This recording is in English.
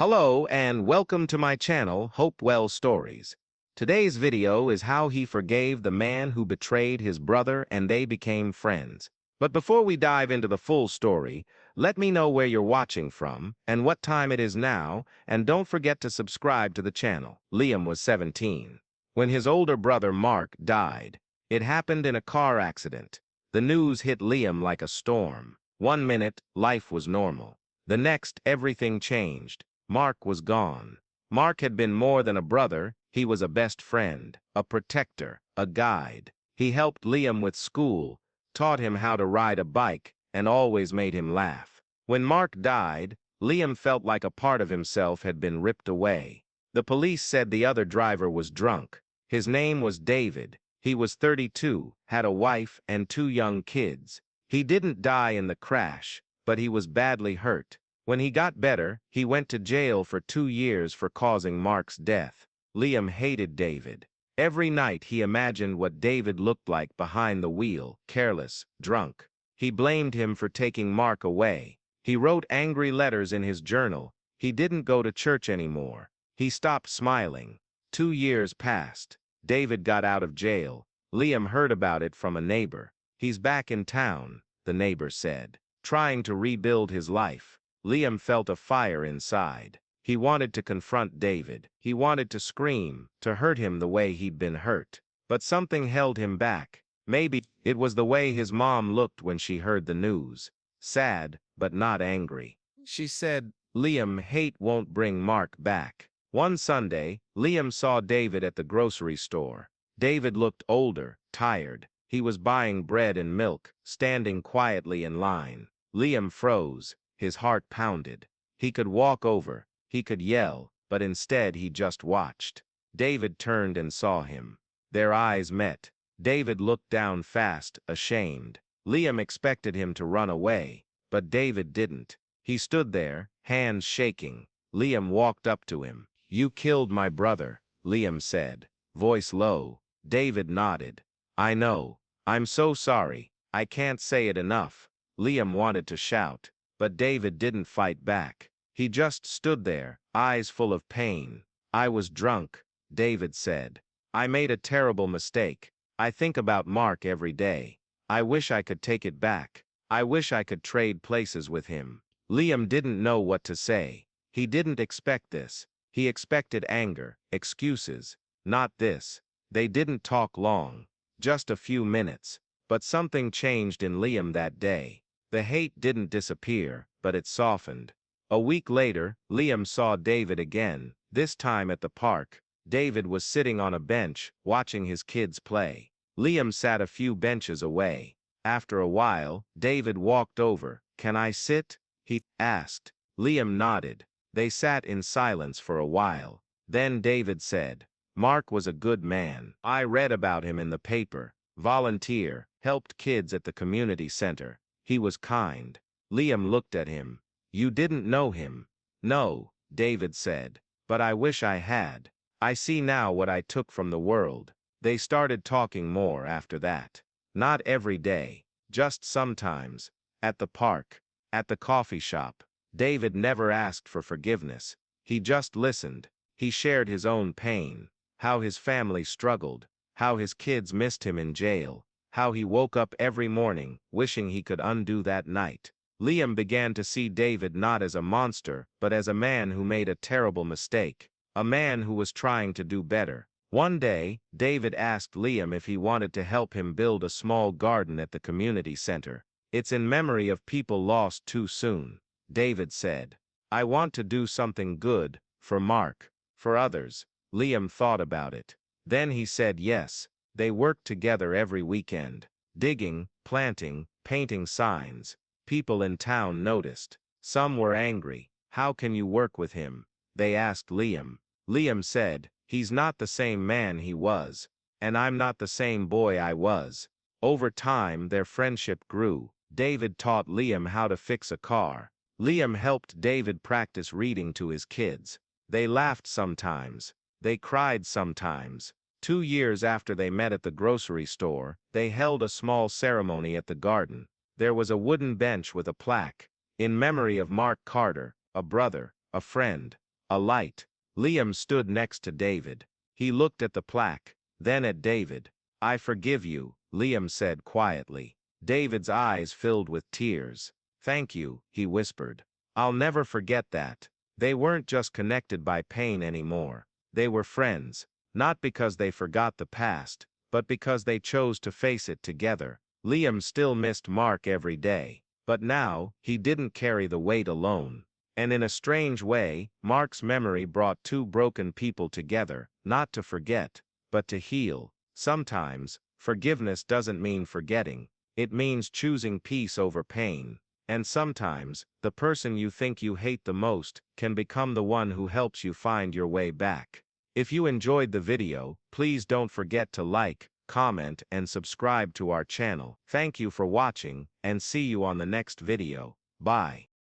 Hello and welcome to my channel, Hopewell Stories. Today's video is how he forgave the man who betrayed his brother and they became friends. But before we dive into the full story, let me know where you're watching from and what time it is now, and don't forget to subscribe to the channel. Liam was 17 when his older brother Mark died. It happened in a car accident. The news hit Liam like a storm. 1 minute, life was normal. The next, everything changed. Mark was gone. Mark had been more than a brother, he was a best friend, a protector, a guide. He helped Liam with school, taught him how to ride a bike, and always made him laugh. When Mark died, Liam felt like a part of himself had been ripped away. The police said the other driver was drunk. His name was David. He was 32, had a wife and 2 young kids. He didn't die in the crash, but he was badly hurt. When he got better, he went to jail for 2 years for causing Mark's death. Liam hated David. Every night he imagined what David looked like behind the wheel, careless, drunk. He blamed him for taking Mark away. He wrote angry letters in his journal. He didn't go to church anymore. He stopped smiling. 2 years passed. David got out of jail. Liam heard about it from a neighbor. He's back in town, the neighbor said, trying to rebuild his life. Liam felt a fire inside. He wanted to confront David. He wanted to scream, to hurt him the way he'd been hurt. But something held him back. Maybe it was the way his mom looked when she heard the news. Sad, but not angry. She said, "Liam, hate won't bring Mark back." One Sunday, Liam saw David at the grocery store. David looked older, tired. He was buying bread and milk, standing quietly in line. Liam froze. His heart pounded. He could walk over, he could yell, but instead he just watched. David turned and saw him. Their eyes met. David looked down fast, ashamed. Liam expected him to run away, but David didn't. He stood there, hands shaking. Liam walked up to him. "You killed my brother," Liam said, voice low. David nodded. "I know. I'm so sorry. I can't say it enough." Liam wanted to shout, but David didn't fight back. He just stood there, eyes full of pain. "I was drunk," David said. "I made a terrible mistake. I think about Mark every day. I wish I could take it back. I wish I could trade places with him." Liam didn't know what to say. He didn't expect this. He expected anger, excuses. Not this. They didn't talk long, just a few minutes. But something changed in Liam that day. The hate didn't disappear, but it softened. A week later, Liam saw David again, this time at the park. David was sitting on a bench, watching his kids play. Liam sat a few benches away. After a while, David walked over. "Can I sit?" he asked. Liam nodded. They sat in silence for a while. Then David said, "Mark was a good man. I read about him in the paper. Volunteer, helped kids at the community center. He was kind." Liam looked at him. "You didn't know him?" "No," David said, "but I wish I had. I see now what I took from the world." They started talking more after that. Not every day, just sometimes. At the park, at the coffee shop. David never asked for forgiveness. He just listened. He shared his own pain, how his family struggled, how his kids missed him in jail, how he woke up every morning wishing he could undo that night. Liam began to see David not as a monster, but as a man who made a terrible mistake, a man who was trying to do better. One day, David asked Liam if he wanted to help him build a small garden at the community center. "It's in memory of people lost too soon," David said. "I want to do something good, for Mark, for others." Liam thought about it. Then he said yes. They worked together every weekend, digging, planting, painting signs. People in town noticed. Some were angry. "How can you work with him?" they asked Liam. Liam said, "He's not the same man he was, and I'm not the same boy I was." Over time, their friendship grew. David taught Liam how to fix a car. Liam helped David practice reading to his kids. They laughed sometimes. They cried sometimes. 2 years after they met at the grocery store, they held a small ceremony at the garden. There was a wooden bench with a plaque, "In memory of Mark Carter, a brother, a friend." A light. Liam stood next to David. He looked at the plaque, then at David. "I forgive you," Liam said quietly. David's eyes filled with tears. "Thank you," he whispered. "I'll never forget that." They weren't just connected by pain anymore. They were friends, not because they forgot the past, but because they chose to face it together. Liam still missed Mark every day, but now, he didn't carry the weight alone. And in a strange way, Mark's memory brought two broken people together, not to forget, but to heal. Sometimes, forgiveness doesn't mean forgetting. It means choosing peace over pain. And sometimes, the person you think you hate the most can become the one who helps you find your way back. If you enjoyed the video, please don't forget to like, comment, and subscribe to our channel. Thank you for watching, and see you on the next video. Bye.